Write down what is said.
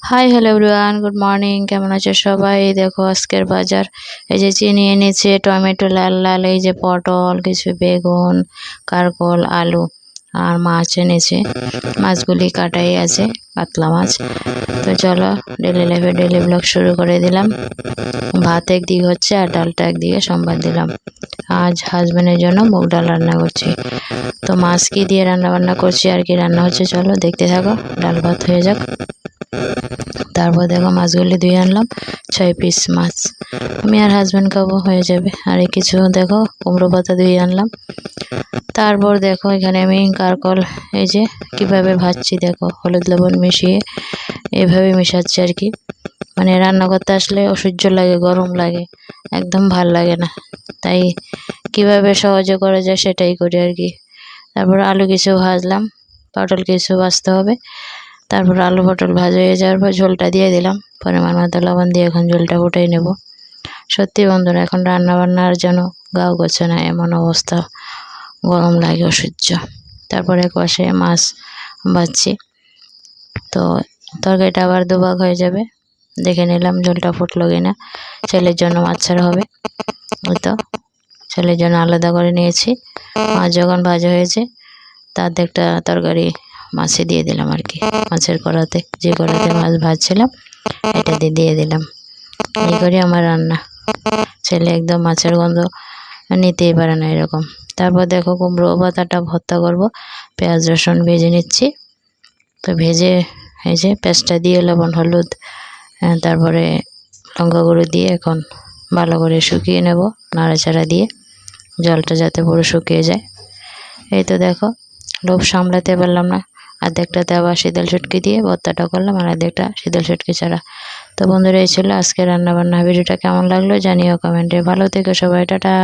Hi hello everyone, good morning. কেমন আছো সবাই? এই দেখো আজকের বাজার। এই যে চিনি এনেছে, টমেটো লাল লাল, এই যে পটল, কিছু বেগুন, কারকল, আলু আর মাছ এনেছে। মাছগুলি কাটাই আছে, কাতলা মাছ। তো চলো ডেলি লাইফে ডেলি ব্লগ শুরু করে দিলাম। ভাত একদিকে হচ্ছে আর ডালটা একদিকে সম্বাদ দিলাম। আজ হাজবেন্ডের জন্য মুগ ডাল রান্না করছি। তো মাছ কি দিয়ে রান্না বান্না করছি আর কি রান্না হচ্ছে চলো দেখতে থাকো। ডাল ভাত হয়ে যাক। তারপর দেখো মাছগুলি ধুয়ে আনলাম, 6 পিস মাছ। আমি আর হাজব্যান্ড খাবো, হয়ে যাবে। আর এই কিছু দেখো কুমড়ো পাতা ধুয়ে আনলাম। তারপর দেখো এখানে আমি কারকল এই যে কিভাবে ভাজছি, দেখো হলুদ লবণ মিশিয়ে এভাবে মেশাচ্ছি আর কি। মানে রান্না করতে আসলে অসহ্য লাগে, গরম লাগে, একদম ভাল লাগে না। তাই কিভাবে সহজে করা যায় সেটাই করি আর কি। তারপর আলু কিছু ভাজলাম, পটল কিছু ভাজতে হবে। তারপর আলু পটল ভাজা হয়ে যাওয়ার পর ঝোলটা দিয়ে দিলাম, পরিমাণ মতো লবণ দিয়ে এখন ঝোলটা ফুটাই নেব। সত্যি বন্ধুরা, এখন রান্না বান্নার জন্য গাও গোছে না, এমন অবস্থা, গরম লাগে অসহ্য। তারপরে কষে মাছ ভাজছি। তো তরকারিটা আবার দুভাগ হয়ে যাবে, দেখে নিলাম ঝোলটা ফুটলো কিনা। ছেলের জন্য মাছ ছাড়া হবে, ওই তো ছেলের জন্য আলাদা করে নিয়েছি। মাছ যখন ভাজা হয়েছে তার একটা তরকারি মাছে দিয়ে দিলাম আর কি। মাছের কড়াতে, যে কড়াতে মাছ ভাজছিলাম এটাতে দিয়ে দিলাম। এই করে আমার রান্না। ছেলে একদম মাছের গন্ধ নিতেই পারে না এরকম। তারপর দেখো কুমড়ো পাতাটা ভর্তা করব, পেঁয়াজ রসুন ভেজে নিচ্ছি। তো ভেজে এই যে পেঁয়াজটা দিয়ে লবণ হলুদ তারপরে লঙ্কা গুঁড়ো দিয়ে এখন ভালো করে শুকিয়ে নেব, নাড়াচাড়া দিয়ে, জলটা যাতে পুরো শুকিয়ে যায়। এই তো দেখো লোভ সামলাতে পারলাম না, অর্ধেকটাতে আবার শীতল শুটকি দিয়ে ভর্তাটা করলাম আর অর্ধেকটা শীতল শুটকি ছাড়া। তো বন্ধুরা, এই ছিল আজকে রান্নাবান্না। ভিডিওটা কেমন লাগলো জানিও কমেন্টে। ভালো থেকো সবাই, টাটা।